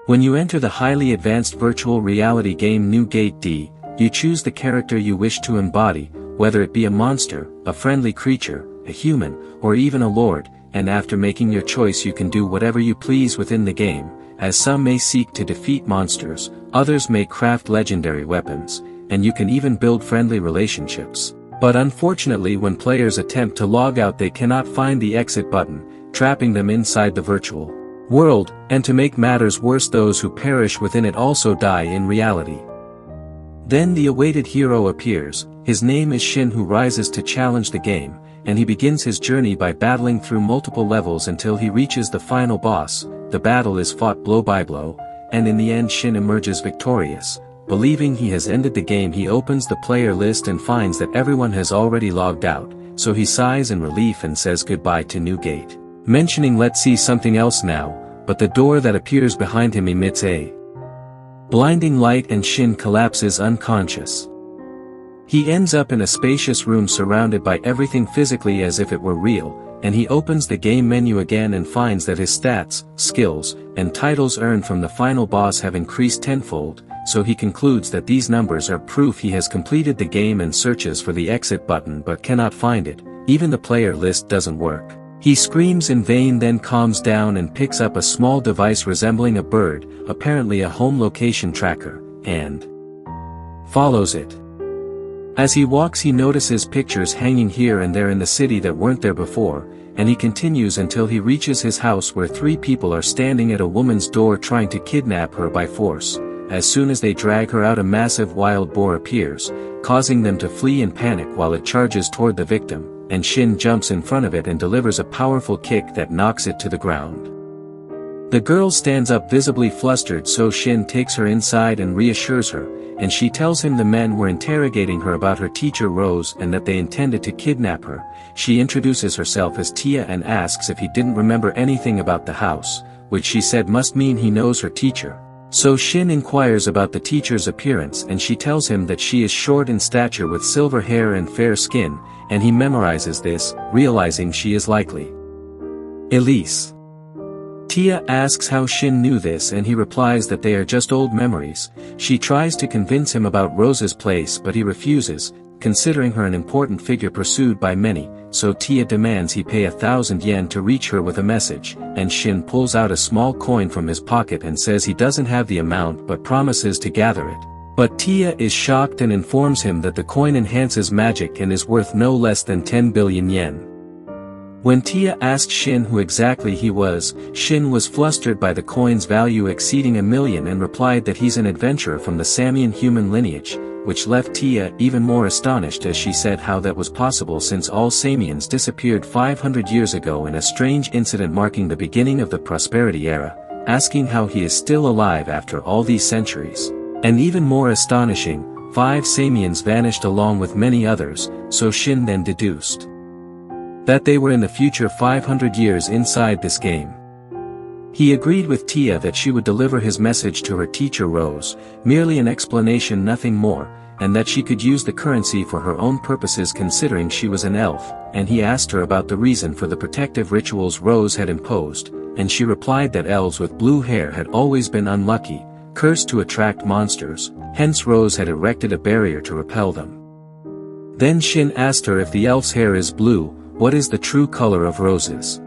When you enter the highly advanced virtual reality game New Gate D, you choose the character you wish to embody, whether it be a monster, a friendly creature, a human, or even a lord, and after making your choice you can do whatever you please within the game, as some may seek to defeat monsters, others may craft legendary weapons, and you can even build friendly relationships. But unfortunately when players attempt to log out they cannot find the exit button, trapping them inside the virtual world, and to make matters worse those who perish within it also die in reality. Then the awaited hero appears, his name is Shin, who rises to challenge the game, and he begins his journey by battling through multiple levels until he reaches the final boss. The battle is fought blow by blow, and in the end Shin emerges victorious. Believing he has ended the game, he opens the player list and finds that everyone has already logged out, so he sighs in relief and says goodbye to New Gate, mentioning let's see something else now, but the door that appears behind him emits a blinding light and Shin collapses unconscious. He ends up in a spacious room surrounded by everything physically as if it were real, and he opens the game menu again and finds that his stats, skills, and titles earned from the final boss have increased tenfold, so he concludes that these numbers are proof he has completed the game and searches for the exit button but cannot find it. Even the player list doesn't work. He screams in vain, then calms down and picks up a small device resembling a bird, apparently a home location tracker, and follows it. As he walks he notices pictures hanging here and there in the city that weren't there before, and he continues until he reaches his house where 3 people are standing at a woman's door trying to kidnap her by force. As soon as they drag her out a massive wild boar appears, causing them to flee in panic while it charges toward the victim, and Shin jumps in front of it and delivers a powerful kick that knocks it to the ground. The girl stands up visibly flustered, so Shin takes her inside and reassures her, and she tells him the men were interrogating her about her teacher Rose and that they intended to kidnap her. She introduces herself as Tia and asks if he didn't remember anything about the house, which she said must mean he knows her teacher. So Shin inquires about the teacher's appearance and she tells him that she is short in stature with silver hair and fair skin, and he memorizes this, realizing she is likely Elise. Tia asks how Shin knew this and he replies that they are just old memories. She tries to convince him about Rose's place but he refuses, considering her an important figure pursued by many, so Tia demands he pay 1,000 yen to reach her with a message, and Shin pulls out a small coin from his pocket and says he doesn't have the amount but promises to gather it. But Tia is shocked and informs him that the coin enhances magic and is worth no less than 10 billion yen. When Tia asked Shin who exactly he was, Shin was flustered by the coin's value exceeding 1 million and replied that he's an adventurer from the Samian human lineage, which left Tia even more astonished as she said how that was possible since all Samians disappeared 500 years ago in a strange incident marking the beginning of the Prosperity Era, asking how he is still alive after all these centuries. And even more astonishing, 5 Samians vanished along with many others, so Shin then deduced that they were in the future 500 years inside this game. He agreed with Tia that she would deliver his message to her teacher Rose, merely an explanation, nothing more, and that she could use the currency for her own purposes considering she was an elf, and he asked her about the reason for the protective rituals Rose had imposed, and she replied that elves with blue hair had always been unlucky, cursed to attract monsters, hence Rose had erected a barrier to repel them. Then Shin asked her if the elf's hair is blue, what is the true color of Rose's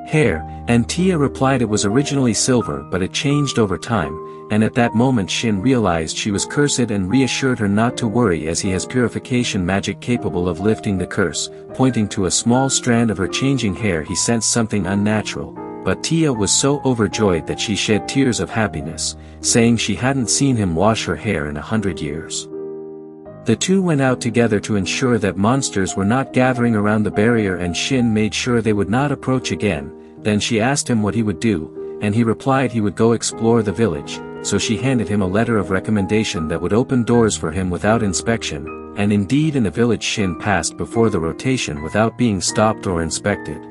hair, and Tia replied it was originally silver but it changed over time, and at that moment Shin realized she was cursed and reassured her not to worry as he has purification magic capable of lifting the curse. Pointing to a small strand of her changing hair he sensed something unnatural, but Tia was so overjoyed that she shed tears of happiness, saying she hadn't seen him wash her hair in 100 years. The two went out together to ensure that monsters were not gathering around the barrier and Shin made sure they would not approach again. Then she asked him what he would do, and he replied he would go explore the village, so she handed him a letter of recommendation that would open doors for him without inspection, and indeed in the village Shin passed before the rotation without being stopped or inspected.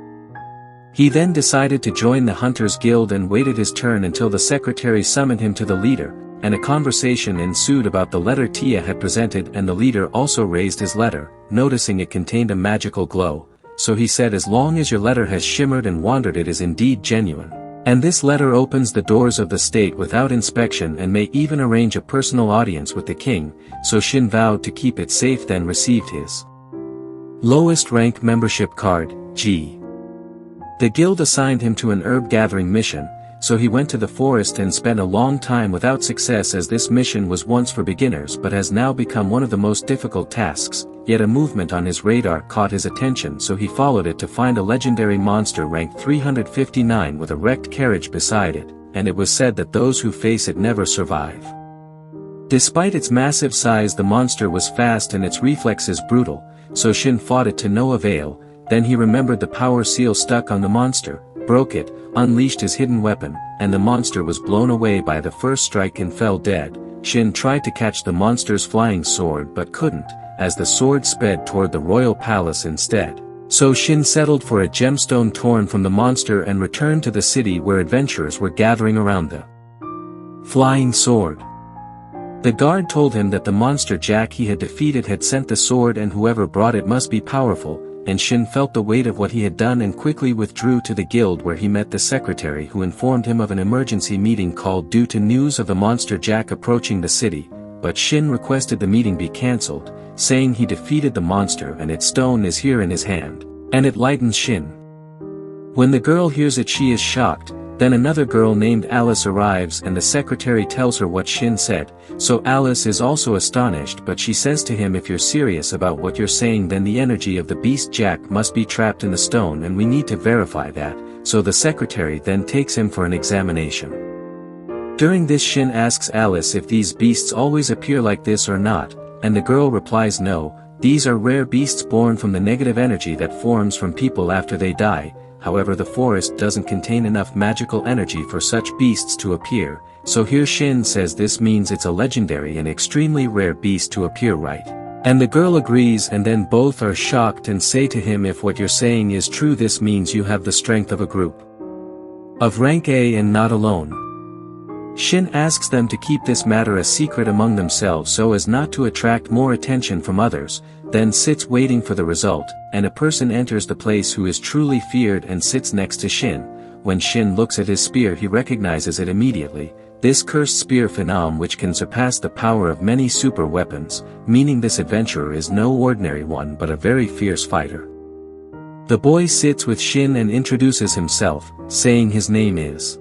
He then decided to join the Hunters Guild and waited his turn until the secretary summoned him to the leader, and a conversation ensued about the letter Tia had presented, and the leader also raised his letter, noticing it contained a magical glow, so he said as long as your letter has shimmered and wandered it is indeed genuine. And this letter opens the doors of the state without inspection and may even arrange a personal audience with the king, so Shin vowed to keep it safe, then received his lowest rank membership card, G. The guild assigned him to an herb gathering mission, so he went to the forest and spent a long time without success, as this mission was once for beginners but has now become one of the most difficult tasks. Yet a movement on his radar caught his attention, so he followed it to find a legendary monster ranked 359 with a wrecked carriage beside it, and it was said that those who face it never survive. Despite its massive size, the monster was fast and its reflexes brutal, so Shin fought it to no avail. Then he remembered the power seal stuck on the monster, broke it, unleashed his hidden weapon, and the monster was blown away by the first strike and fell dead. Shin tried to catch the monster's flying sword but couldn't, as the sword sped toward the royal palace instead. So Shin settled for a gemstone torn from the monster and returned to the city where adventurers were gathering around the flying sword. The guard told him that the monster Jack he had defeated had sent the sword, and whoever brought it must be powerful, and Shin felt the weight of what he had done and quickly withdrew to the guild, where he met the secretary, who informed him of an emergency meeting called due to news of the monster Jack approaching the city, but Shin requested the meeting be cancelled, saying he defeated the monster and its stone is here in his hand, and it lightens Shin. When the girl hears it, she is shocked. Then another girl named Alice arrives and the secretary tells her what Shin said, so Alice is also astonished, but she says to him, if you're serious about what you're saying, then the energy of the beast Jack must be trapped in the stone and we need to verify that, so the secretary then takes him for an examination. During this, Shin asks Alice if these beasts always appear like this or not, and the girl replies no, these are rare beasts born from the negative energy that forms from people after they die. However, the forest doesn't contain enough magical energy for such beasts to appear, so here Shin says this means it's a legendary and extremely rare beast to appear, right? And the girl agrees, and then both are shocked and say to him, if what you're saying is true, this means you have the strength of a group of rank A and not alone. Shin asks them to keep this matter a secret among themselves so as not to attract more attention from others, then sits waiting for the result, and a person enters the place who is truly feared and sits next to Shin. When Shin looks at his spear, he recognizes it immediately, this cursed spear phenom which can surpass the power of many super weapons, meaning this adventurer is no ordinary one but a very fierce fighter. The boy sits with Shin and introduces himself, saying his name is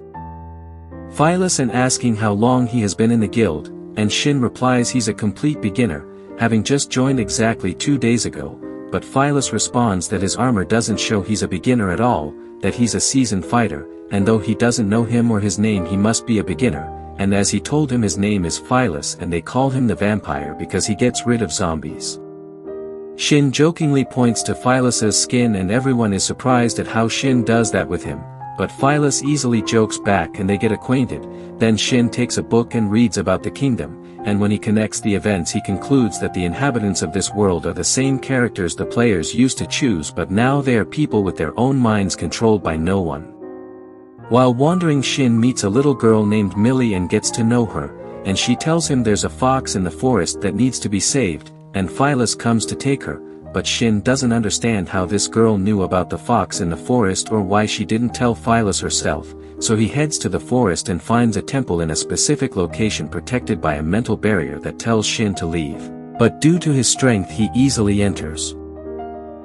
Phyllis and asking how long he has been in the guild, and Shin replies he's a complete beginner, having just joined exactly 2 days ago, but Phyllis responds that his armor doesn't show he's a beginner at all, that he's a seasoned fighter, and though he doesn't know him or his name, he must be a beginner, and as he told him his name is Phyllis and they call him the vampire because he gets rid of zombies. Shin jokingly points to Phylis's skin and everyone is surprised at how Shin does that with him, but Phyllis easily jokes back and they get acquainted. Then Shin takes a book and reads about the kingdom, and when he connects the events he concludes that the inhabitants of this world are the same characters the players used to choose, but now they are people with their own minds controlled by no one. While wandering, Shin meets a little girl named Millie and gets to know her, and she tells him there's a fox in the forest that needs to be saved, and Phyllis comes to take her, but Shin doesn't understand how this girl knew about the fox in the forest or why she didn't tell Phyllis herself, so he heads to the forest and finds a temple in a specific location protected by a mental barrier that tells Shin to leave, but due to his strength he easily enters.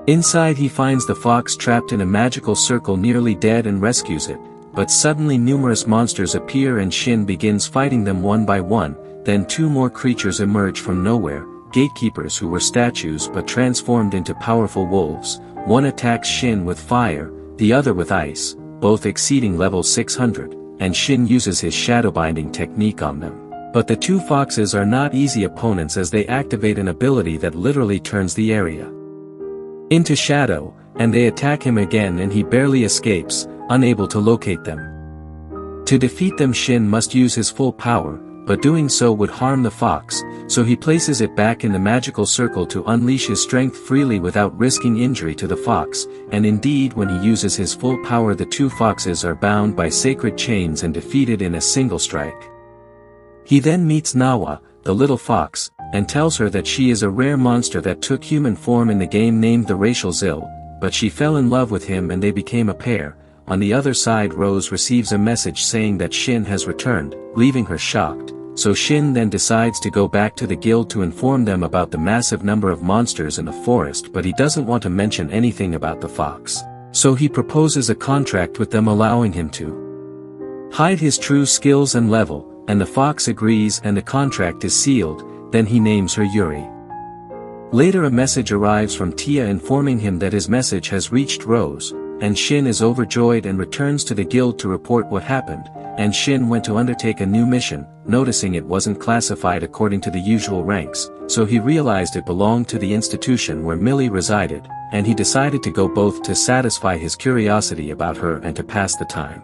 Inside he finds the fox trapped in a magical circle nearly dead and rescues it, but suddenly numerous monsters appear and Shin begins fighting them one by one. Then 2 more creatures emerge from nowhere, gatekeepers who were statues but transformed into powerful wolves. One attacks Shin with fire, the other with ice, both exceeding level 600, and Shin uses his shadow binding technique on them. But the 2 foxes are not easy opponents as they activate an ability that literally turns the area into shadow, and they attack him again and he barely escapes, unable to locate them. To defeat them, Shin must use his full power, but doing so would harm the fox, so he places it back in the magical circle to unleash his strength freely without risking injury to the fox, and indeed when he uses his full power the 2 foxes are bound by sacred chains and defeated in a single strike. He then meets Nawa, the little fox, and tells her that she is a rare monster that took human form in the game named the Racial Zill, but she fell in love with him and they became a pair. On the other side, Rose receives a message saying that Shin has returned, leaving her shocked. So Shin then decides to go back to the guild to inform them about the massive number of monsters in the forest, but he doesn't want to mention anything about the fox. So he proposes a contract with them, allowing him to hide his true skills and level, and the fox agrees and the contract is sealed. Then he names her Yuri. Later a message arrives from Tia informing him that his message has reached Rose, and Shin is overjoyed and returns to the guild to report what happened, and Shin went to undertake a new mission, noticing it wasn't classified according to the usual ranks, so he realized it belonged to the institution where Millie resided, and he decided to go both to satisfy his curiosity about her and to pass the time.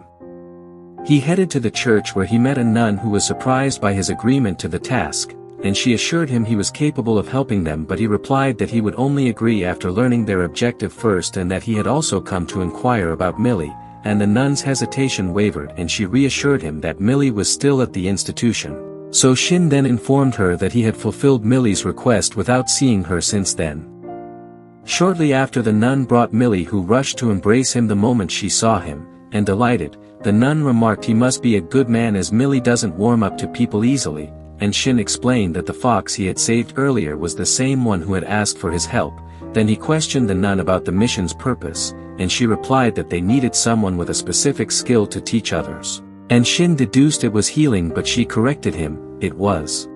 He headed to the church where he met a nun who was surprised by his agreement to the task, and she assured him he was capable of helping them, but he replied that he would only agree after learning their objective first, and that he had also come to inquire about Millie, and the nun's hesitation wavered and she reassured him that Millie was still at the institution. So Shin then informed her that he had fulfilled Millie's request without seeing her since then. Shortly after, the nun brought Millie, who rushed to embrace him the moment she saw him, and delighted, the nun remarked he must be a good man as Millie doesn't warm up to people easily, and Shin explained that the fox he had saved earlier was the same one who had asked for his help. Then he questioned the nun about the mission's purpose, and she replied that they needed someone with a specific skill to teach others. And Shin deduced it was healing, but she corrected him, it was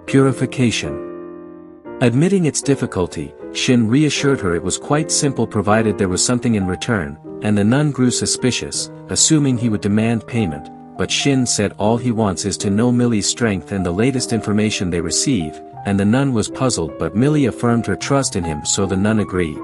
purification. Admitting its difficulty, Shin reassured her it was quite simple provided there was something in return, and the nun grew suspicious, assuming he would demand payment, but Shin said all he wants is to know Millie's strength and the latest information they receive, and the nun was puzzled, but Millie affirmed her trust in him, so the nun agreed.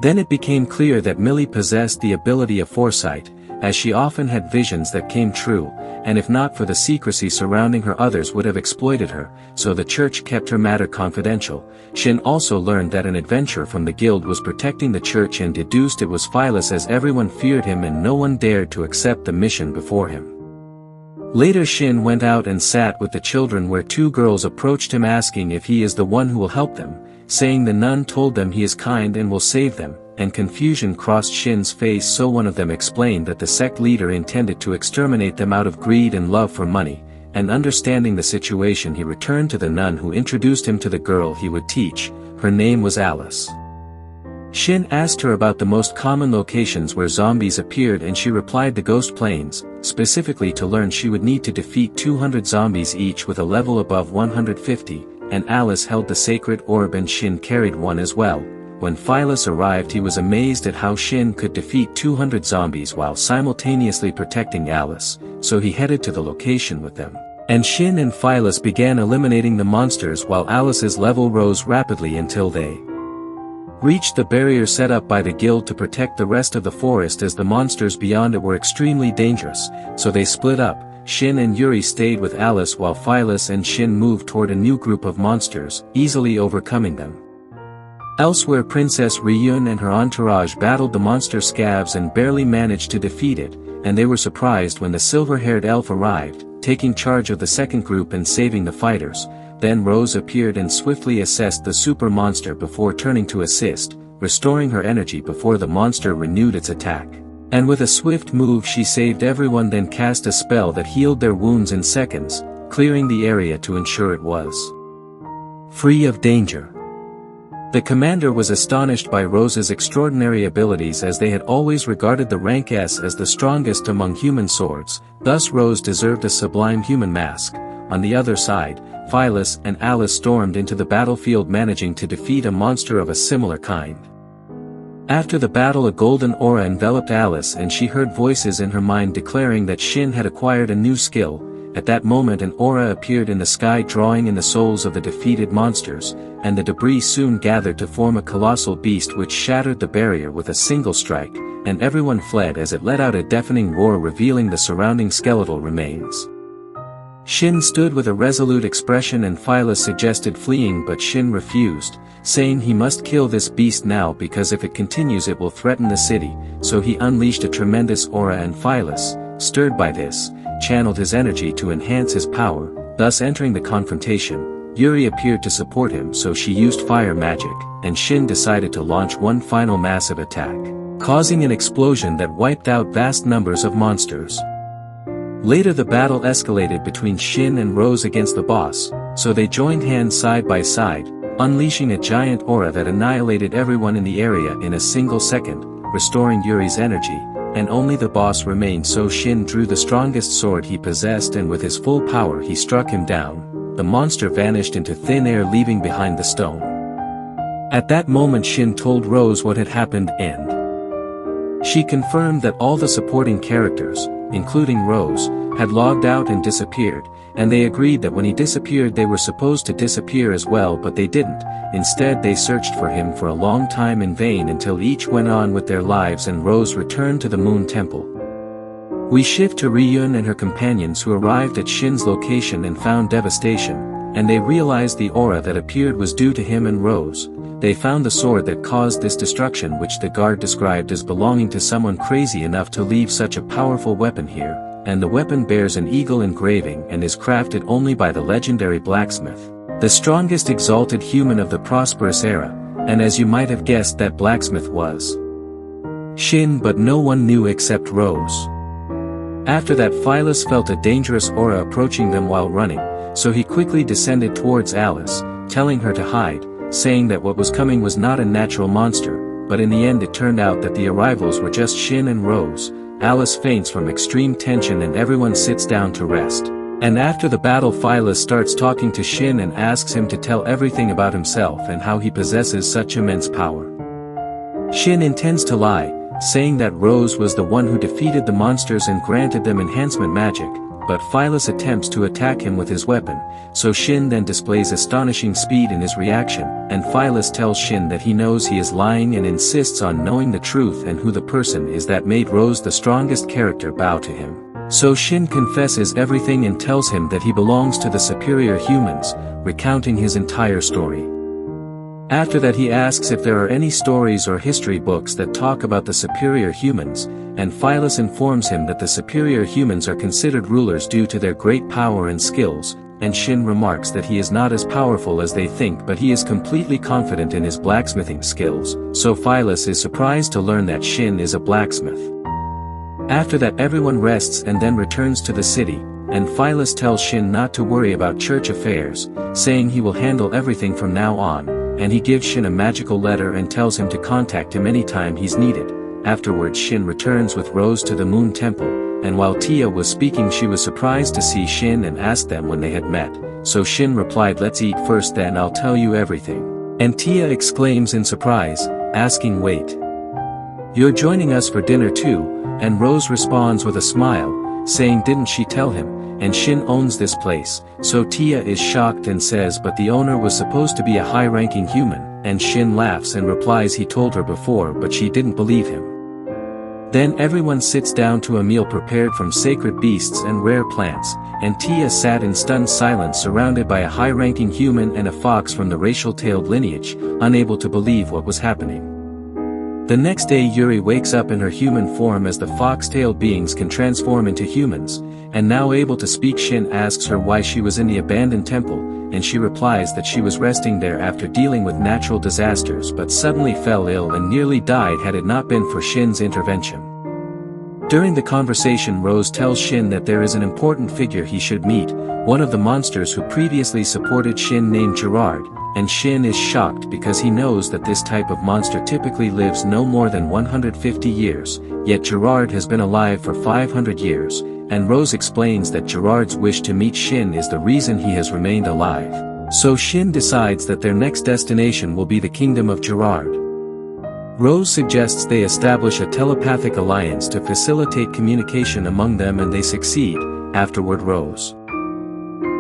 Then it became clear that Millie possessed the ability of foresight, as she often had visions that came true, and if not for the secrecy surrounding her, others would have exploited her, so the church kept her matter confidential. Shin also learned that an adventurer from the guild was protecting the church and deduced it was Phyllis, as everyone feared him and no one dared to accept the mission before him. Later Shin went out and sat with the children, where two girls approached him asking if he is the one who will help them, saying the nun told them he is kind and will save them, and confusion crossed Shin's face, so one of them explained that the sect leader intended to exterminate them out of greed and love for money, and understanding the situation he returned to the nun, who introduced him to the girl he would teach. Her name was Alice. Shin asked her about the most common locations where zombies appeared, and she replied the Ghost Plains. Specifically, to learn she would need to defeat 200 zombies each with a level above 150, and Alice held the sacred orb and Shin carried one as well. When Phyllis arrived, he was amazed at how Shin could defeat 200 zombies while simultaneously protecting Alice, so he headed to the location with them. And Shin and Phyllis began eliminating the monsters while Alice's level rose rapidly until they reached the barrier set up by the guild to protect the rest of the forest, as the monsters beyond it were extremely dangerous, so they split up. Shin and Yuri stayed with Alice while Phyllis and Shin moved toward a new group of monsters, easily overcoming them. Elsewhere, Princess Ryun and her entourage battled the monster scabs and barely managed to defeat it, and they were surprised when the silver-haired elf arrived, taking charge of the second group and saving the fighters. Then Rose appeared and swiftly assessed the super monster before turning to assist, restoring her energy before the monster renewed its attack. And with a swift move she saved everyone, then cast a spell that healed their wounds in seconds, clearing the area to ensure it was free of danger. The commander was astonished by Rose's extraordinary abilities, as they had always regarded the rank S as the strongest among human swords, thus Rose deserved a sublime human mask. On the other side, Phyllis and Alice stormed into the battlefield, managing to defeat a monster of a similar kind. After the battle, a golden aura enveloped Alice and she heard voices in her mind declaring that Shin had acquired a new skill. At that moment an aura appeared in the sky, drawing in the souls of the defeated monsters, and the debris soon gathered to form a colossal beast which shattered the barrier with a single strike, and everyone fled as it let out a deafening roar, revealing the surrounding skeletal remains. Shin stood with a resolute expression and Phyllis suggested fleeing, but Shin refused, saying he must kill this beast now because if it continues it will threaten the city, so he unleashed a tremendous aura, and Phyllis, stirred by this, channeled his energy to enhance his power, thus entering the confrontation. Yuri appeared to support him, so she used fire magic, and Shin decided to launch one final massive attack. causing an explosion that wiped out vast numbers of monsters. Later the battle escalated between Shin and Rose against the boss, so they joined hands side by side, unleashing a giant aura that annihilated everyone in the area in a single second, restoring Yuri's energy, and only the boss remained, so Shin drew the strongest sword he possessed and with his full power he struck him down. The monster vanished into thin air, leaving behind the stone. At that moment Shin told Rose what had happened, and she confirmed that all the supporting characters, including Rose, had logged out and disappeared, and they agreed that when he disappeared they were supposed to disappear as well, but they didn't. Instead they searched for him for a long time in vain until each went on with their lives and Rose returned to the Moon Temple. We shift to Ryun and her companions, who arrived at Shin's location and found devastation, and they realized the aura that appeared was due to him and Rose. They found the sword that caused this destruction, which the guard described as belonging to someone crazy enough to leave such a powerful weapon here, and the weapon bears an eagle engraving and is crafted only by the legendary blacksmith, the strongest exalted human of the prosperous era, and as you might have guessed, that blacksmith was Shin, but no one knew except Rose. After that, Phyllis felt a dangerous aura approaching them while running, so he quickly descended towards Alice, telling her to hide, saying that what was coming was not a natural monster, but in the end it turned out that the arrivals were just Shin and Rose. Alice faints from extreme tension and everyone sits down to rest. And after the battle Phyllis starts talking to Shin and asks him to tell everything about himself and how he possesses such immense power. Shin intends to lie, saying that Rose was the one who defeated the monsters and granted them enhancement magic, but Phyllis attempts to attack him with his weapon, so Shin then displays astonishing speed in his reaction, and Phyllis tells Shin that he knows he is lying and insists on knowing the truth and who the person is that made Rose the strongest character bow to him. So Shin confesses everything and tells him that he belongs to the superior humans, recounting his entire story. After that he asks if there are any stories or history books that talk about the superior humans, and Phyllis informs him that the superior humans are considered rulers due to their great power and skills, and Shin remarks that he is not as powerful as they think, but he is completely confident in his blacksmithing skills, so Phyllis is surprised to learn that Shin is a blacksmith. After that everyone rests and then returns to the city, and Phyllis tells Shin not to worry about church affairs, saying he will handle everything from now on, and he gives Shin a magical letter and tells him to contact him anytime he's needed. Afterwards Shin returns with Rose to the Moon Temple, and while Tia was speaking she was surprised to see Shin and asked them when they had met, so Shin replied, "Let's eat first, then I'll tell you everything." And Tia exclaims in surprise, asking, "Wait, you're joining us for dinner too?" And Rose responds with a smile, saying didn't she tell him, and Shin owns this place, so Tia is shocked and says but the owner was supposed to be a high-ranking human, and Shin laughs and replies he told her before but she didn't believe him. Then everyone sits down to a meal prepared from sacred beasts and rare plants, and Tia sat in stunned silence surrounded by a high-ranking human and a fox from the racial-tailed lineage, unable to believe what was happening. The next day Yuri wakes up in her human form as the fox-tailed beings can transform into humans, and now able to speak Shin asks her why she was in the abandoned temple, and she replies that she was resting there after dealing with natural disasters but suddenly fell ill and nearly died had it not been for Shin's intervention. During the conversation Rose tells Shin that there is an important figure he should meet, one of the monsters who previously supported Shin named Gerard, and Shin is shocked because he knows that this type of monster typically lives no more than 150 years, yet Gerard has been alive for 500 years, and Rose explains that Gerard's wish to meet Shin is the reason he has remained alive. So Shin decides that their next destination will be the kingdom of Gerard. Rose suggests they establish a telepathic alliance to facilitate communication among them, and they succeed. Afterward Rose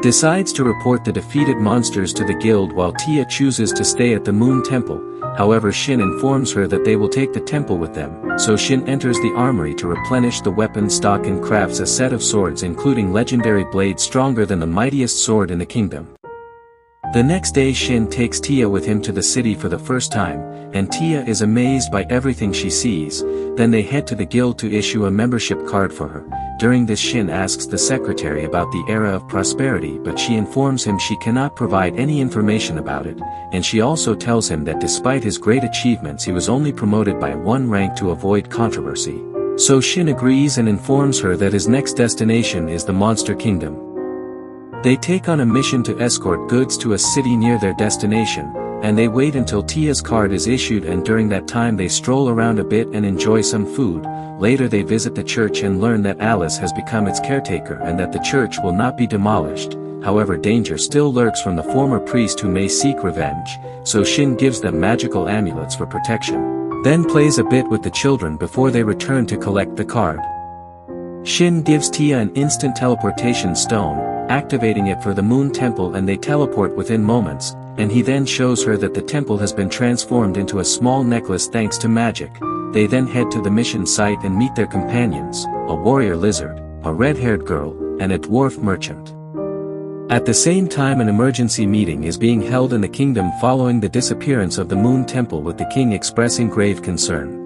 decides to report the defeated monsters to the guild while Tia chooses to stay at the Moon Temple. However, Shin informs her that they will take the temple with them, so Shin enters the armory to replenish the weapon stock and crafts a set of swords including legendary blades stronger than the mightiest sword in the kingdom. The next day Shin takes Tia with him to the city for the first time, and Tia is amazed by everything she sees. Then they head to the guild to issue a membership card for her. During this Shin asks the secretary about the era of prosperity, but she informs him she cannot provide any information about it, and she also tells him that despite his great achievements he was only promoted by one rank to avoid controversy. So Shin agrees and informs her that his next destination is the Monster Kingdom. They take on a mission to escort goods to a city near their destination, and they wait until Tia's card is issued, and during that time they stroll around a bit and enjoy some food. Later they visit the church and learn that Alice has become its caretaker and that the church will not be demolished. However, danger still lurks from the former priest who may seek revenge, so Shin gives them magical amulets for protection. Then plays a bit with the children before they return to collect the card. Shin gives Tia an instant teleportation stone, activating it for the Moon Temple, and they teleport within moments, and he then shows her that the temple has been transformed into a small necklace thanks to magic. They then head to the mission site and meet their companions, a warrior lizard, a red-haired girl, and a dwarf merchant. At the same time, an emergency meeting is being held in the kingdom following the disappearance of the Moon Temple, with the king expressing grave concern.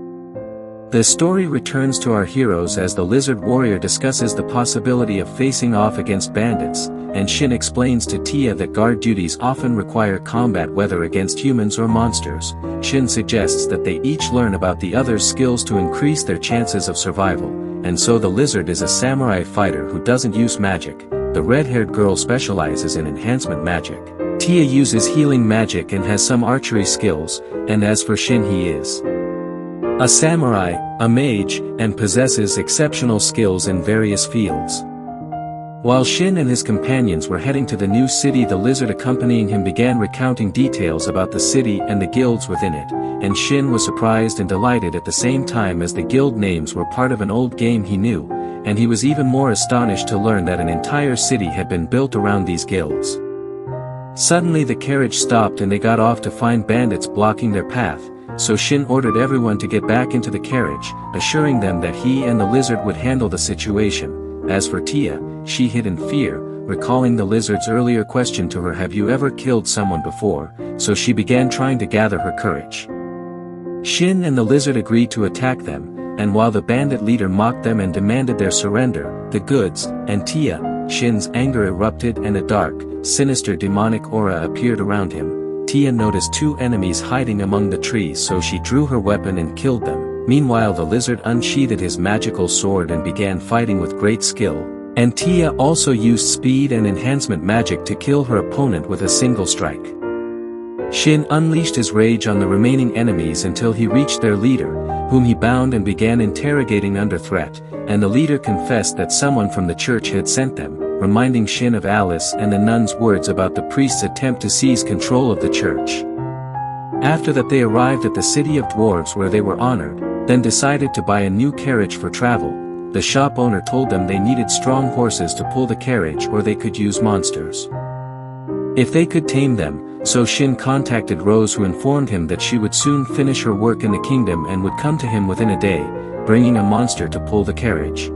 The story returns to our heroes as the lizard warrior discusses the possibility of facing off against bandits, and Shin explains to Tia that guard duties often require combat, whether against humans or monsters. Shin suggests that they each learn about the other's skills to increase their chances of survival, and so the lizard is a samurai fighter who doesn't use magic. The red-haired girl specializes in enhancement magic. Tia uses healing magic and has some archery skills, and as for Shin, he is a samurai, a mage, and possesses exceptional skills in various fields. While Shin and his companions were heading to the new city, the lizard accompanying him began recounting details about the city and the guilds within it, and Shin was surprised and delighted at the same time, as the guild names were part of an old game he knew, and he was even more astonished to learn that an entire city had been built around these guilds. Suddenly the carriage stopped and they got off to find bandits blocking their path, so Shin ordered everyone to get back into the carriage, assuring them that he and the lizard would handle the situation. As for Tia, she hid in fear, recalling the lizard's earlier question to her, "Have you ever killed someone before?" So she began trying to gather her courage. Shin and the lizard agreed to attack them, and while the bandit leader mocked them and demanded their surrender, the goods, and Tia, Shin's anger erupted and a dark, sinister demonic aura appeared around him. Tia noticed two enemies hiding among the trees, so she drew her weapon and killed them. Meanwhile, the lizard unsheathed his magical sword and began fighting with great skill, and Tia also used speed and enhancement magic to kill her opponent with a single strike. Shin unleashed his rage on the remaining enemies until he reached their leader, whom he bound and began interrogating under threat, and the leader confessed that someone from the church had sent them, reminding Shin of Alice and the nun's words about the priest's attempt to seize control of the church. After that, they arrived at the city of dwarves, where they were honored, then decided to buy a new carriage for travel. The shop owner told them they needed strong horses to pull the carriage, or they could use monsters if they could tame them, so Shin contacted Rose, who informed him that she would soon finish her work in the kingdom and would come to him within a day, bringing a monster to pull the carriage.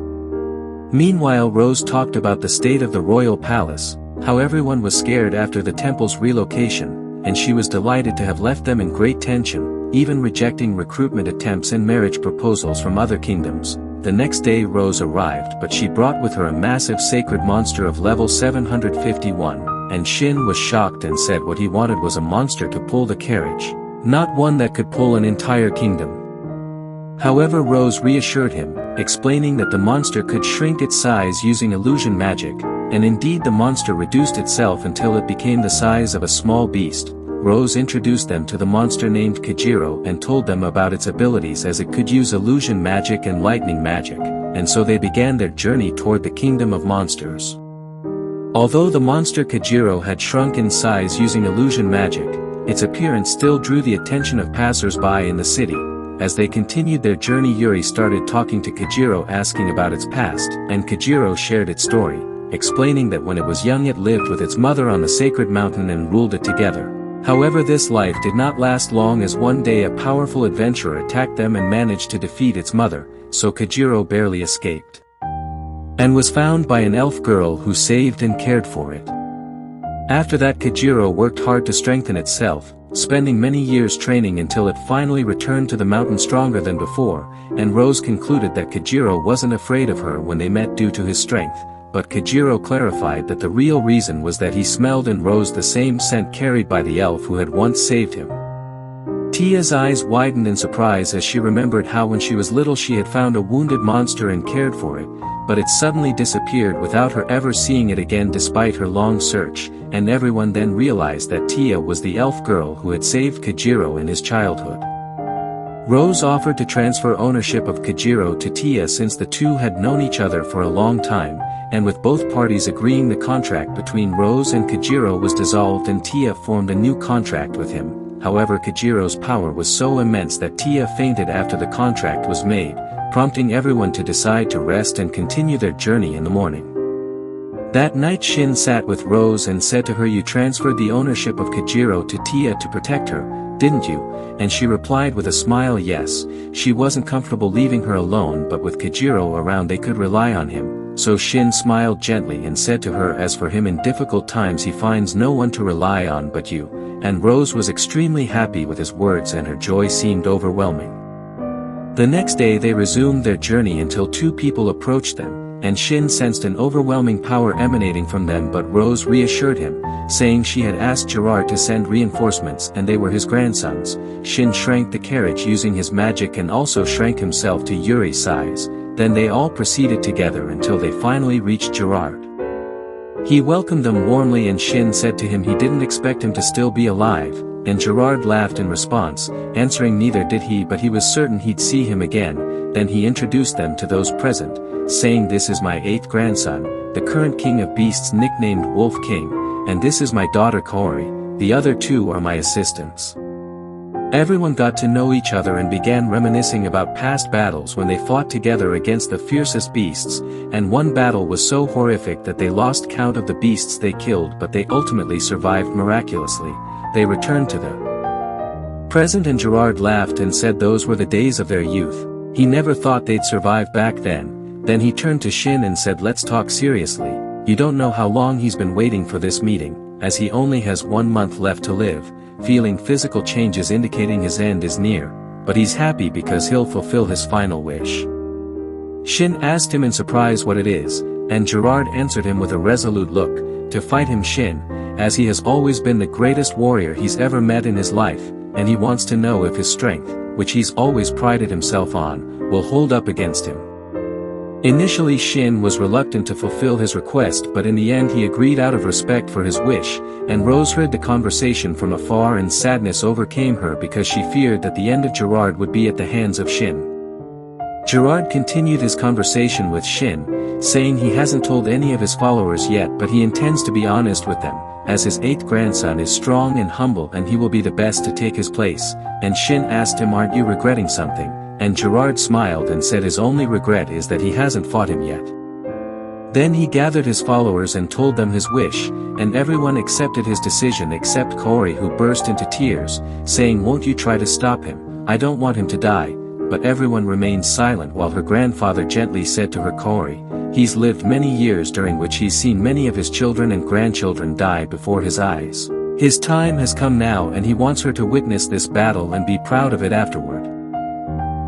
Meanwhile, Rose talked about the state of the royal palace, how everyone was scared after the temple's relocation, and she was delighted to have left them in great tension, even rejecting recruitment attempts and marriage proposals from other kingdoms. The next day Rose arrived, but she brought with her a massive sacred monster of level 751, and Shin was shocked and said what he wanted was a monster to pull the carriage, not one that could pull an entire kingdom. However, Rose reassured him, explaining that the monster could shrink its size using illusion magic, and indeed the monster reduced itself until it became the size of a small beast. Rose introduced them to the monster named Kajiro and told them about its abilities, as it could use illusion magic and lightning magic, and so they began their journey toward the kingdom of monsters. Although the monster Kajiro had shrunk in size using illusion magic, its appearance still drew the attention of passers-by in the city. As they continued their journey, Yuri started talking to Kajiro, asking about its past, and Kajiro shared its story, explaining that when it was young it lived with its mother on the sacred mountain and ruled it together. However, this life did not last long, as one day a powerful adventurer attacked them and managed to defeat its mother, so Kajiro barely escaped, and was found by an elf girl who saved and cared for it. After that, Kajiro worked hard to strengthen itself, spending many years training until it finally returned to the mountain stronger than before, and Rose concluded that Kajiro wasn't afraid of her when they met due to his strength, but Kajiro clarified that the real reason was that he smelled in Rose the same scent carried by the elf who had once saved him. Tia's eyes widened in surprise as she remembered how when she was little she had found a wounded monster and cared for it, but it suddenly disappeared without her ever seeing it again despite her long search, and everyone then realized that Tia was the elf girl who had saved Kajiro in his childhood. Rose offered to transfer ownership of Kajiro to Tia since the two had known each other for a long time, and with both parties agreeing, the contract between Rose and Kajiro was dissolved and Tia formed a new contract with him. However, Kajiro's power was so immense that Tia fainted after the contract was made, prompting everyone to decide to rest and continue their journey in the morning. That night Shin sat with Rose and said to her, "You transferred the ownership of Kajiro to Tia to protect her, didn't you?" And she replied with a smile, "Yes." She wasn't comfortable leaving her alone, but with Kajiro around they could rely on him, so Shin smiled gently and said to her, "As for him, in difficult times he finds no one to rely on but you." And Rose was extremely happy with his words and her joy seemed overwhelming. The next day they resumed their journey until two people approached them, and Shin sensed an overwhelming power emanating from them, but Rose reassured him, saying she had asked Gerard to send reinforcements and they were his grandsons. Shin shrank the carriage using his magic and also shrank himself to Yuri's size, then they all proceeded together until they finally reached Gerard. He welcomed them warmly and Shin said to him he didn't expect him to still be alive, and Gerard laughed in response, answering neither did he, but he was certain he'd see him again. Then he introduced them to those present, saying, "This is my 8th grandson, the current king of beasts nicknamed Wolf King, and this is my daughter Kaori, the other two are my assistants." Everyone got to know each other and began reminiscing about past battles when they fought together against the fiercest beasts, and one battle was so horrific that they lost count of the beasts they killed, but they ultimately survived miraculously. They returned to the present and Gerard laughed and said those were the days of their youth. He never thought they'd survive back then. Then he turned to Shin and said, "Let's talk seriously. You don't know how long he's been waiting for this meeting, as he only has 1 month left to live." Feeling physical changes indicating his end is near, but he's happy because he'll fulfill his final wish. Shin asked him in surprise what it is, and Gerard answered him with a resolute look, "To fight him, Shin, as he has always been the greatest warrior he's ever met in his life, and he wants to know if his strength, which he's always prided himself on, will hold up against him." Initially Shin was reluctant to fulfill his request, but in the end he agreed out of respect for his wish, and Rose heard the conversation from afar and sadness overcame her because she feared that the end of Gerard would be at the hands of Shin. Gerard continued his conversation with Shin, saying he hasn't told any of his followers yet, but he intends to be honest with them, as his 8th grandson is strong and humble and he will be the best to take his place, and Shin asked him, "Aren't you regretting something?" And Gerard smiled and said his only regret is that he hasn't fought him yet. Then he gathered his followers and told them his wish, and everyone accepted his decision except Kaori, who burst into tears, saying, "Won't you try to stop him? I don't want him to die." But everyone remained silent while her grandfather gently said to her, "Kaori, he's lived many years during which he's seen many of his children and grandchildren die before his eyes. His time has come now and he wants her to witness this battle and be proud of it afterward."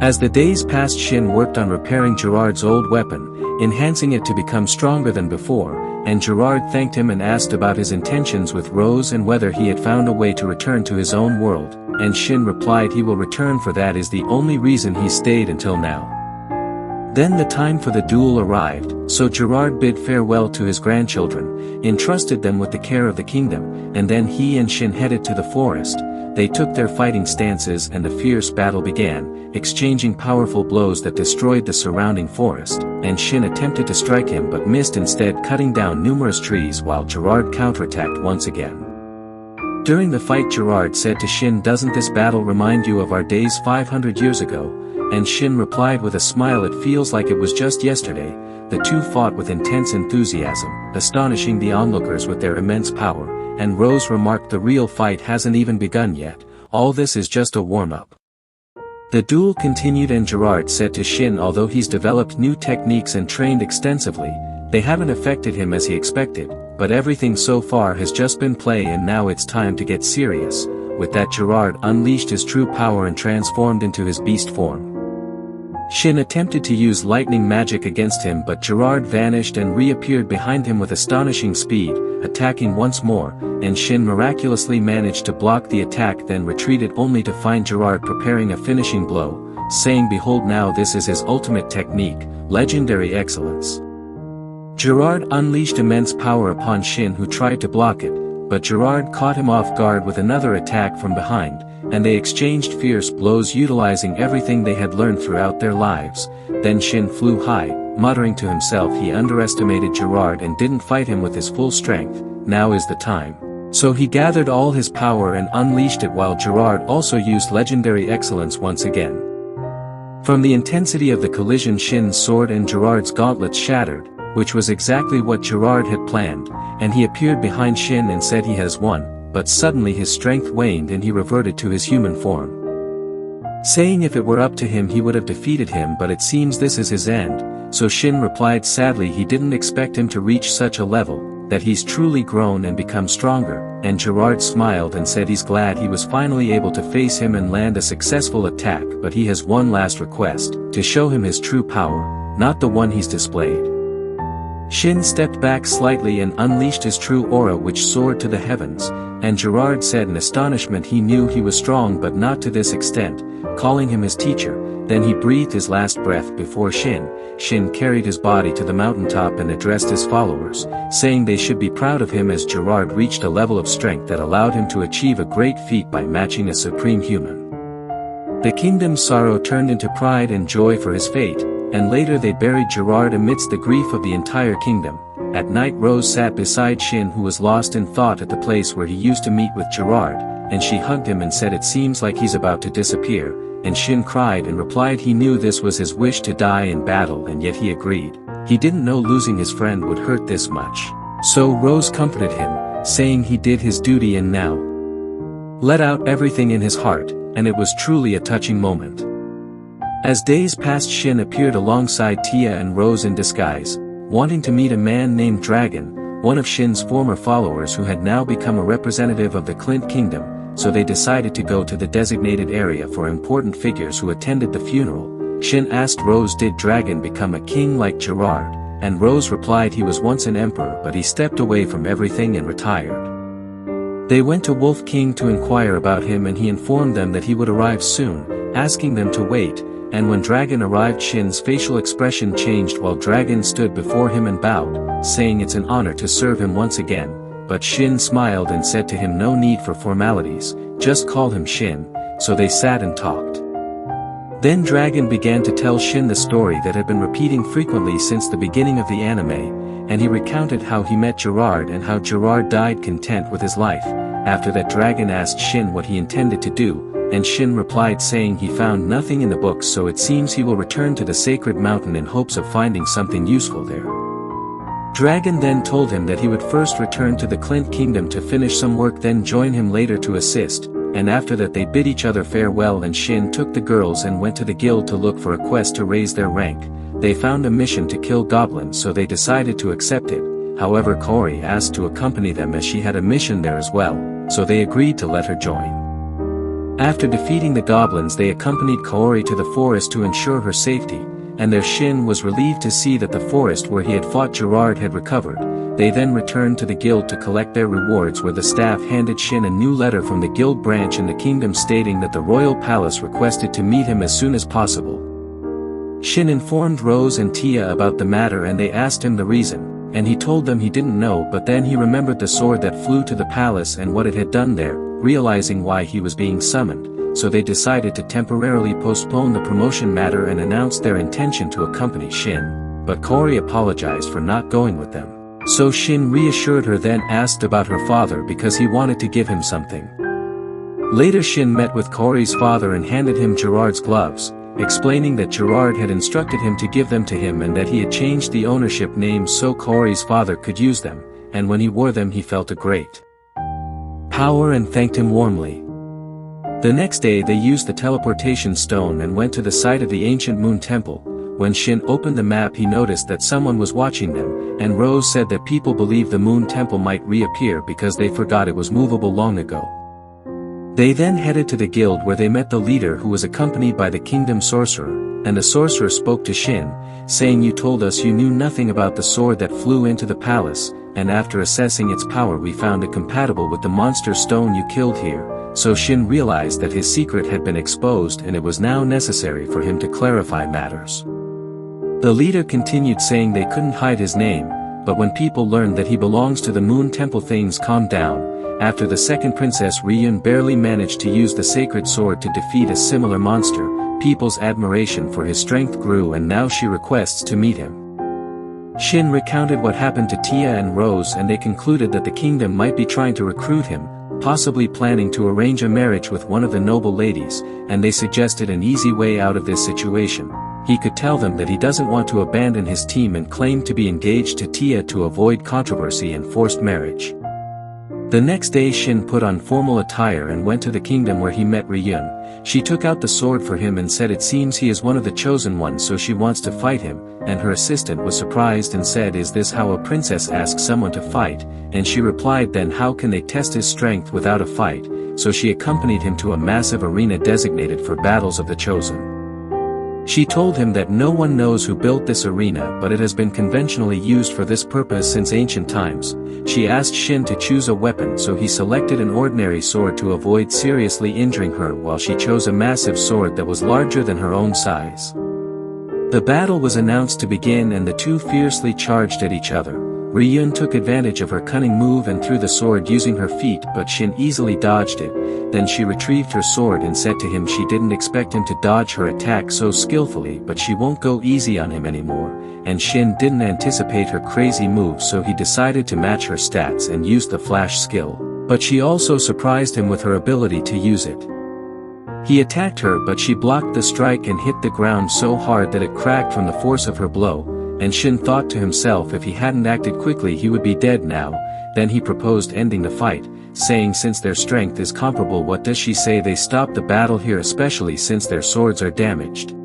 As the days passed, Shin worked on repairing Gerard's old weapon, enhancing it to become stronger than before, and Gerard thanked him and asked about his intentions with Rose and whether he had found a way to return to his own world, and Shin replied he will return, for that is the only reason he stayed until now. Then the time for the duel arrived, so Gerard bid farewell to his grandchildren, entrusted them with the care of the kingdom, and then he and Shin headed to the forest. They took their fighting stances and the fierce battle began, exchanging powerful blows that destroyed the surrounding forest, and Shin attempted to strike him but missed, instead cutting down numerous trees while Gerard counterattacked once again. During the fight Gerard said to Shin, "Doesn't this battle remind you of our days 500 years ago?" And Shin replied with a smile, "It feels like it was just yesterday." The two fought with intense enthusiasm, astonishing the onlookers with their immense power, and Rose remarked, "The real fight hasn't even begun yet, all this is just a warm-up." The duel continued and Gerard said to Shin, although he's developed new techniques and trained extensively, they haven't affected him as he expected, but everything so far has just been play and now it's time to get serious." With that, Gerard unleashed his true power and transformed into his beast form. Shin attempted to use lightning magic against him, but Gerard vanished and reappeared behind him with astonishing speed, attacking once more, and Shin miraculously managed to block the attack, then retreated only to find Gerard preparing a finishing blow, saying, "Behold, now this is his ultimate technique, legendary excellence." Gerard unleashed immense power upon Shin, who tried to block it, but Gerard caught him off guard with another attack from behind, and they exchanged fierce blows utilizing everything they had learned throughout their lives. Then Shin flew high, muttering to himself he underestimated Gerard and didn't fight him with his full strength. Now is the time. So he gathered all his power and unleashed it, while Gerard also used legendary excellence once again. From the intensity of the collision, Shin's sword and Gerard's gauntlets shattered, which was exactly what Gerard had planned, and he appeared behind Shin and said he has won, but suddenly his strength waned and he reverted to his human form, saying if it were up to him he would have defeated him, but it seems this is his end. So Shin replied sadly he didn't expect him to reach such a level, that he's truly grown and become stronger, and Gerard smiled and said he's glad he was finally able to face him and land a successful attack, but he has one last request, to show him his true power, not the one he's displayed. Shin stepped back slightly and unleashed his true aura, which soared to the heavens, and Gerard said in astonishment he knew he was strong but not to this extent, calling him his teacher. Then he breathed his last breath before Shin. Shin carried his body to the mountaintop and addressed his followers, saying they should be proud of him as Gerard reached a level of strength that allowed him to achieve a great feat by matching a supreme human. The kingdom's sorrow turned into pride and joy for his fate, and later they buried Gerard amidst the grief of the entire kingdom. At night Rose sat beside Shin, who was lost in thought at the place where he used to meet with Gerard, and she hugged him and said it seems like he's about to disappear, and Shin cried and replied he knew this was his wish to die in battle, and yet he agreed. He didn't know losing his friend would hurt this much. So Rose comforted him, saying he did his duty and now let out everything in his heart, and it was truly a touching moment. As days passed, Shin appeared alongside Tia and Rose in disguise, wanting to meet a man named Dragon, one of Shin's former followers who had now become a representative of the Clint Kingdom, so they decided to go to the designated area for important figures who attended the funeral. Shin asked Rose did Dragon become a king like Gerard, and Rose replied he was once an emperor but he stepped away from everything and retired. They went to Wolf King to inquire about him and he informed them that he would arrive soon, asking them to wait. And when Dragon arrived, Shin's facial expression changed while Dragon stood before him and bowed, saying it's an honor to serve him once again, but Shin smiled and said to him no need for formalities, just call him Shin, so they sat and talked. Then Dragon began to tell Shin the story that had been repeating frequently since the beginning of the anime, and he recounted how he met Gerard and how Gerard died content with his life. After that, Dragon asked Shin what he intended to do, and Shin replied saying he found nothing in the books, so it seems he will return to the sacred mountain in hopes of finding something useful there. Dragon then told him that he would first return to the Clint Kingdom to finish some work, then join him later to assist, and after that they bid each other farewell and Shin took the girls and went to the guild to look for a quest to raise their rank. They found a mission to kill goblins, so they decided to accept it. However, Kaori asked to accompany them as she had a mission there as well, so they agreed to let her join. After defeating the goblins, they accompanied Kaori to the forest to ensure her safety, and there Shin was relieved to see that the forest where he had fought Gerard had recovered. They then returned to the guild to collect their rewards, where the staff handed Shin a new letter from the guild branch in the kingdom stating that the royal palace requested to meet him as soon as possible. Shin informed Rose and Tia about the matter and they asked him the reason, and he told them he didn't know, but then he remembered the sword that flew to the palace and what it had done there, realizing why he was being summoned, so they decided to temporarily postpone the promotion matter and announced their intention to accompany Shin, but Kaori apologized for not going with them. So Shin reassured her, then asked about her father because he wanted to give him something. Later Shin met with Kaori's father and handed him Gerard's gloves, explaining that Gerard had instructed him to give them to him and that he had changed the ownership name so Kaori's father could use them, and when he wore them he felt a great power and thanked him warmly. The next day they used the teleportation stone and went to the site of the ancient moon temple, When Shin opened the map he noticed that someone was watching them, and Rose said that people believe the moon temple might reappear because they forgot it was movable long ago. They then headed to the guild where they met the leader who was accompanied by the kingdom sorcerer, and the sorcerer spoke to Shin, saying, "You told us you knew nothing about the sword that flew into the palace, and after assessing its power we found it compatible with the monster stone you killed here." So Shin realized that his secret had been exposed and it was now necessary for him to clarify matters. The leader continued saying they couldn't hide his name, but when people learned that he belongs to the moon temple things calmed down. After the second princess Ryun barely managed to use the sacred sword to defeat a similar monster, people's admiration for his strength grew and now she requests to meet him. Shin recounted what happened to Tia and Rose and they concluded that the kingdom might be trying to recruit him, possibly planning to arrange a marriage with one of the noble ladies, and they suggested an easy way out of this situation. He could tell them that he doesn't want to abandon his team and claim to be engaged to Tia to avoid controversy and forced marriage. The next day Shin put on formal attire and went to the kingdom where he met Ryun. She took out the sword for him and said it seems he is one of the chosen ones so she wants to fight him, and her assistant was surprised and said, "Is this how a princess asks someone to fight?" And she replied, "Then how can they test his strength without a fight?" So she accompanied him to a massive arena designated for battles of the chosen. She told him that no one knows who built this arena but it has been conventionally used for this purpose since ancient times. She asked Shin to choose a weapon so he selected an ordinary sword to avoid seriously injuring her while she chose a massive sword that was larger than her own size. The battle was announced to begin and the two fiercely charged at each other. Ryun took advantage of her cunning move and threw the sword using her feet but Shin easily dodged it. Then she retrieved her sword and said to him she didn't expect him to dodge her attack so skillfully but she won't go easy on him anymore, and Shin didn't anticipate her crazy move so he decided to match her stats and used the flash skill, but she also surprised him with her ability to use it. He attacked her but she blocked the strike and hit the ground so hard that it cracked from the force of her blow, and Shin thought to himself if he hadn't acted quickly he would be dead now. Then he proposed ending the fight, saying since their strength is comparable what does she say they stop the battle here especially since their swords are damaged.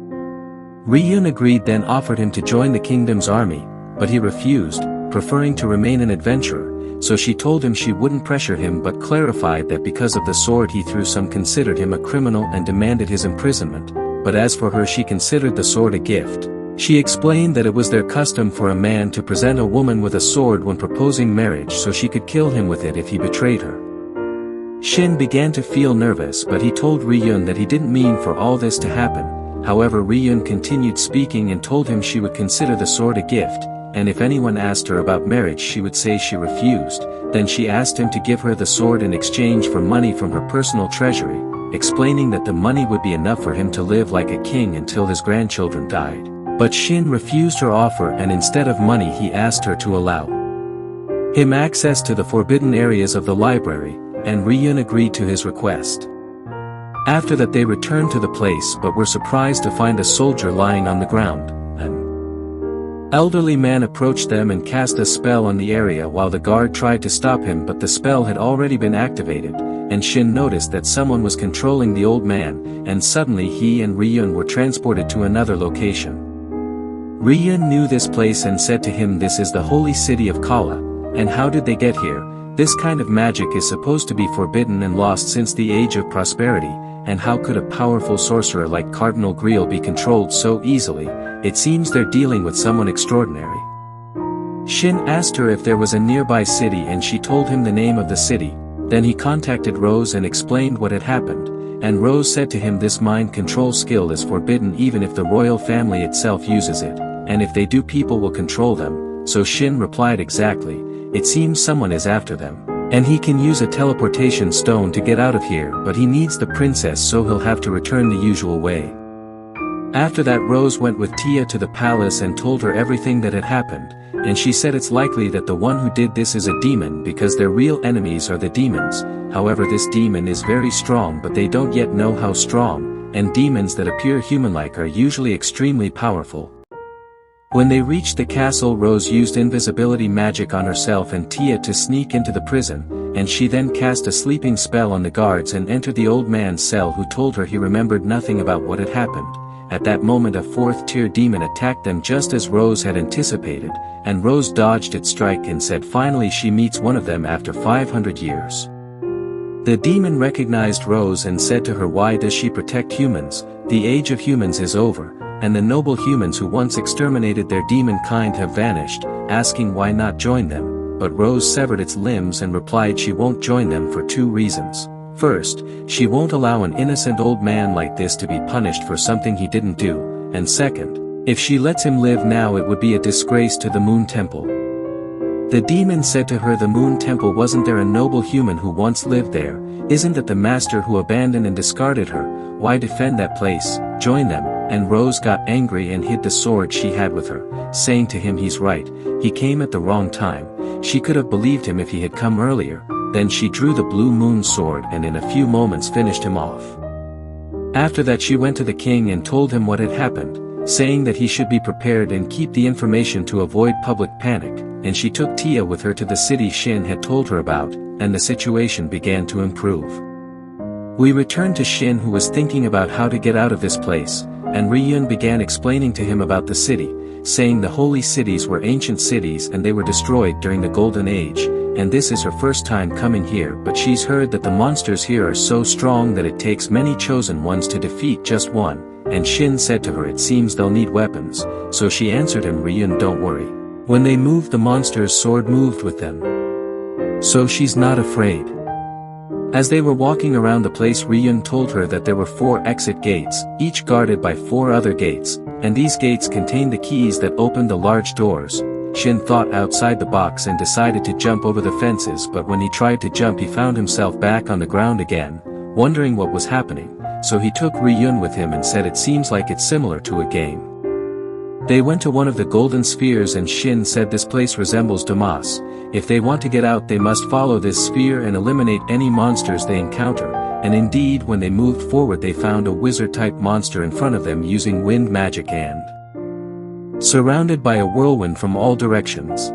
Ryun agreed then offered him to join the kingdom's army, but he refused, preferring to remain an adventurer, so she told him she wouldn't pressure him but clarified that because of the sword he threw some considered him a criminal and demanded his imprisonment, but as for her she considered the sword a gift. She explained that it was their custom for a man to present a woman with a sword when proposing marriage so she could kill him with it if he betrayed her. Shin began to feel nervous but he told Ryun that he didn't mean for all this to happen. However Ryun continued speaking and told him she would consider the sword a gift, and if anyone asked her about marriage she would say she refused. Then she asked him to give her the sword in exchange for money from her personal treasury, explaining that the money would be enough for him to live like a king until his grandchildren died. But Shin refused her offer and instead of money he asked her to allow him access to the forbidden areas of the library, and Ryun agreed to his request. After that they returned to the place but were surprised to find a soldier lying on the ground. An elderly man approached them and cast a spell on the area while the guard tried to stop him but the spell had already been activated, and Shin noticed that someone was controlling the old man, and suddenly he and Ryun were transported to another location. Ryun knew this place and said to him this is the holy city of Kala, and how did they get here? This kind of magic is supposed to be forbidden and lost since the age of prosperity, and how could a powerful sorcerer like Cardinal Griel be controlled so easily? It seems they're dealing with someone extraordinary. Shin asked her if there was a nearby city and she told him the name of the city. Then he contacted Rose and explained what had happened, and Rose said to him this mind control skill is forbidden even if the royal family itself uses it, and if they do people will control them. So Shin replied exactly, it seems someone is after them, and he can use a teleportation stone to get out of here but he needs the princess so he'll have to return the usual way. After that Rose went with Tia to the palace and told her everything that had happened, and she said it's likely that the one who did this is a demon because their real enemies are the demons. However this demon is very strong but they don't yet know how strong, and demons that appear human-like are usually extremely powerful. When they reached the castle Rose used invisibility magic on herself and Tia to sneak into the prison, and she then cast a sleeping spell on the guards and entered the old man's cell who told her he remembered nothing about what had happened, At that moment a fourth-tier demon attacked them just as Rose had anticipated, and Rose dodged its strike and said finally she meets one of them after 500 years. The demon recognized Rose and said to her, why does she protect humans? The age of humans is over, and the noble humans who once exterminated their demon kind have vanished, asking why not join them. But Rose severed its limbs and replied she won't join them for 2 reasons. First, she won't allow an innocent old man like this to be punished for something he didn't do, and second, if she lets him live now it would be a disgrace to the Moon Temple. The demon said to her, the Moon Temple, wasn't there a noble human who once lived there? Isn't that the master who abandoned and discarded her? Why defend that place? Join them. And Rose got angry and hid the sword she had with her, saying to him, he's right, he came at the wrong time. She could have believed him if he had come earlier. Then she drew the blue moon sword and in a few moments finished him off. After that she went to the king and told him what had happened, saying that he should be prepared and keep the information to avoid public panic, and she took Tia with her to the city Shin had told her about, and the situation began to improve. We returned to Shin, who was thinking about how to get out of this place, and Ryun began explaining to him about the city, saying the holy cities were ancient cities and they were destroyed during the Golden Age, and this is her first time coming here, but she's heard that the monsters here are so strong that it takes many chosen ones to defeat just one, and Shin said to her it seems they'll need weapons, so she answered him, Ryun, don't worry. When they moved the monster's sword moved with them. So she's not afraid. As they were walking around the place, Ryun told her that there were 4 exit gates, each guarded by 4 other gates, and these gates contained the keys that opened the large doors. Shin thought outside the box and decided to jump over the fences, but when he tried to jump he found himself back on the ground again, wondering what was happening, so he took Ryun with him and said it seems like it's similar to a game. They went to one of the golden spheres and Shin said this place resembles Damas. If they want to get out they must follow this sphere and eliminate any monsters they encounter, and indeed when they moved forward they found a wizard-type monster in front of them using wind magic and surrounded by a whirlwind from all directions.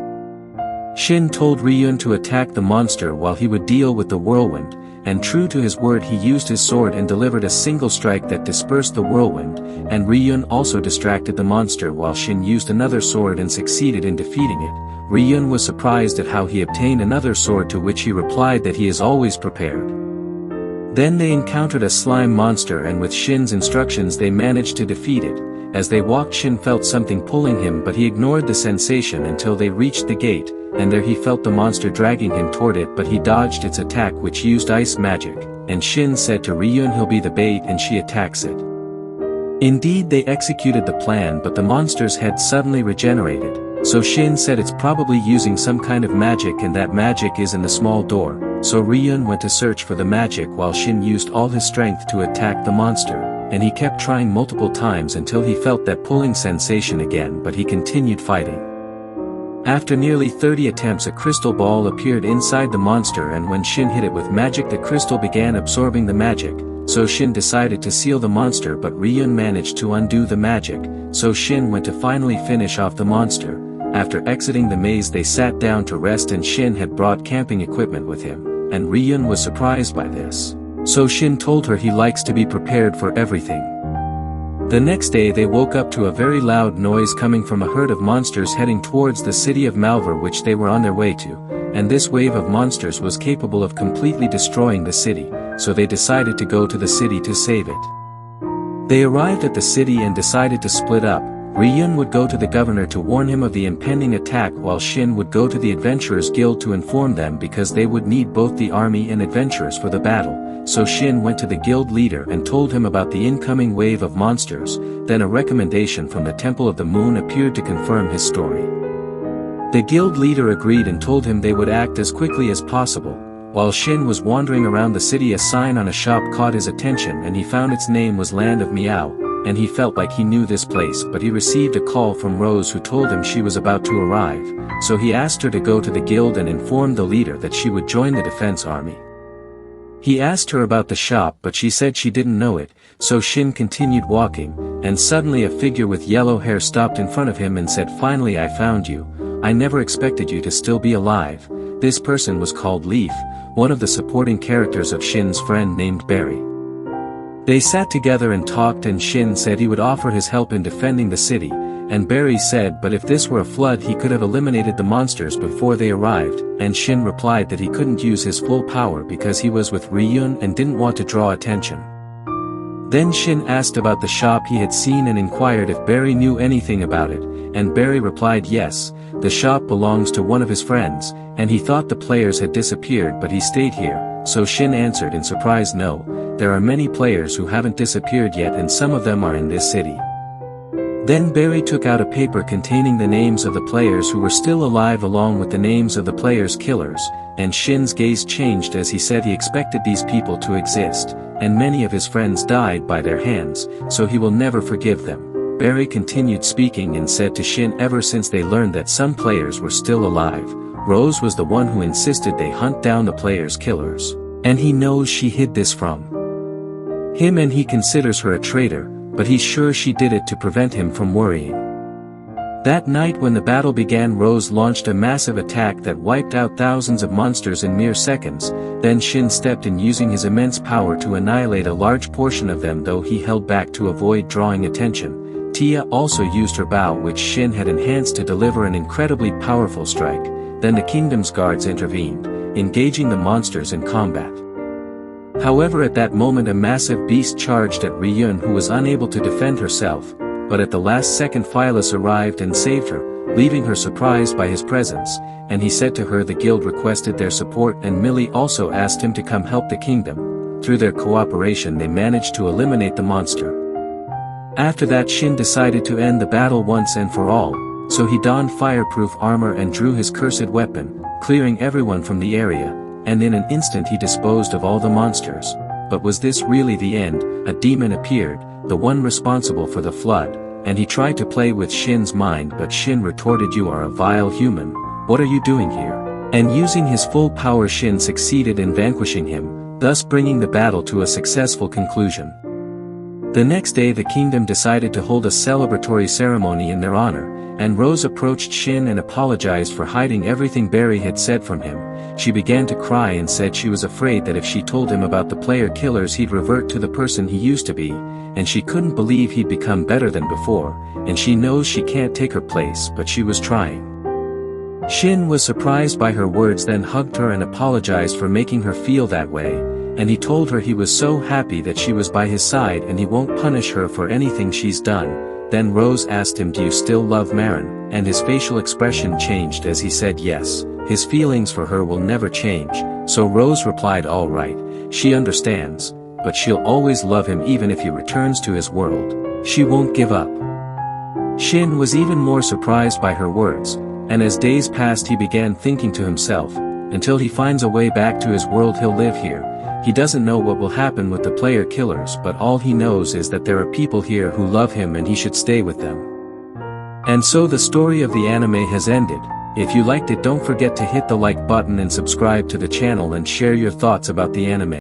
Shin told Ryun to attack the monster while he would deal with the whirlwind, and true to his word he used his sword and delivered a single strike that dispersed the whirlwind, and Ryun also distracted the monster while Shin used another sword and succeeded in defeating it. Ryun was surprised at how he obtained another sword, to which he replied that he is always prepared. Then they encountered a slime monster and with Shin's instructions they managed to defeat it. As they walked Shin felt something pulling him, but he ignored the sensation until they reached the gate, and there he felt the monster dragging him toward it, but he dodged its attack which used ice magic, and Shin said to Ryun he'll be the bait and she attacks it. Indeed they executed the plan, but the monster's head suddenly regenerated, so Shin said it's probably using some kind of magic and that magic is in the small door, so Ryun went to search for the magic while Shin used all his strength to attack the monster, and he kept trying multiple times until he felt that pulling sensation again, but he continued fighting. After nearly 30 attempts a crystal ball appeared inside the monster, and when Shin hit it with magic the crystal began absorbing the magic, so Shin decided to seal the monster, but Ryun managed to undo the magic, so Shin went to finally finish off the monster. After exiting the maze they sat down to rest, and Shin had brought camping equipment with him, and Ryun was surprised by this. So Shin told her he likes to be prepared for everything. The next day they woke up to a very loud noise coming from a herd of monsters heading towards the city of Malvar, which they were on their way to, and this wave of monsters was capable of completely destroying the city, so they decided to go to the city to save it. They arrived at the city and decided to split up. Ryun would go to the governor to warn him of the impending attack, while Shin would go to the Adventurers Guild to inform them because they would need both the army and adventurers for the battle. So Shin went to the guild leader and told him about the incoming wave of monsters. Then a recommendation from the Temple of the Moon appeared to confirm his story. The guild leader agreed and told him they would act as quickly as possible. While Shin was wandering around the city, a sign on a shop caught his attention and he found its name was Land of Meow, and he felt like he knew this place, but he received a call from Rose who told him she was about to arrive, so he asked her to go to the guild and inform the leader that she would join the defense army. He asked her about the shop, but she said she didn't know it, so Shin continued walking, and suddenly a figure with yellow hair stopped in front of him and said, "Finally I found you. I never expected you to still be alive." This person was called Leaf, one of the supporting characters of Shin's friend named Barry. They sat together and talked, and Shin said he would offer his help in defending the city, and Barry said but if this were a flood he could have eliminated the monsters before they arrived, and Shin replied that he couldn't use his full power because he was with Ryun and didn't want to draw attention. Then Shin asked about the shop he had seen and inquired if Barry knew anything about it, and Barry replied yes, the shop belongs to one of his friends, and he thought the players had disappeared but he stayed here, so Shin answered in surprise no, there are many players who haven't disappeared yet and some of them are in this city. Then Barry took out a paper containing the names of the players who were still alive along with the names of the players' killers, and Shin's gaze changed as he said he expected these people to exist, and many of his friends died by their hands, so he will never forgive them. Barry continued speaking and said to Shin ever since they learned that some players were still alive, Rose was the one who insisted they hunt down the players' killers, and he knows she hid this from him and he considers her a traitor, but he's sure she did it to prevent him from worrying. That night when the battle began, Rose launched a massive attack that wiped out thousands of monsters in mere seconds, then Shin stepped in using his immense power to annihilate a large portion of them though he held back to avoid drawing attention. Tia also used her bow which Shin had enhanced to deliver an incredibly powerful strike, then the kingdom's guards intervened, engaging the monsters in combat. However at that moment a massive beast charged at Ryun who was unable to defend herself, but at the last second Phyllis arrived and saved her, leaving her surprised by his presence, and he said to her the guild requested their support and Millie also asked him to come help the kingdom. Through their cooperation they managed to eliminate the monster. After that Shin decided to end the battle once and for all, so he donned fireproof armor and drew his cursed weapon, clearing everyone from the area, and in an instant he disposed of all the monsters. But was this really the end? A demon appeared, the one responsible for the flood, and he tried to play with Shin's mind but Shin retorted you are a vile human, what are you doing here? And using his full power Shin succeeded in vanquishing him, thus bringing the battle to a successful conclusion. The next day the kingdom decided to hold a celebratory ceremony in their honor, and Rose approached Shin and apologized for hiding everything Barry had said from him. She began to cry and said she was afraid that if she told him about the player killers he'd revert to the person he used to be, and she couldn't believe he'd become better than before, and she knows she can't take her place but she was trying. Shin was surprised by her words then hugged her and apologized for making her feel that way, and he told her he was so happy that she was by his side and he won't punish her for anything she's done. Then Rose asked him do you still love Marin, and his facial expression changed as he said yes, his feelings for her will never change, so Rose replied all right, she understands, but she'll always love him even if he returns to his world, she won't give up. Shin was even more surprised by her words, and as days passed he began thinking to himself, until he finds a way back to his world he'll live here. He doesn't know what will happen with the player killers but all he knows is that there are people here who love him and he should stay with them. And so the story of the anime has ended. If you liked it don't forget to hit the like button and subscribe to the channel and share your thoughts about the anime.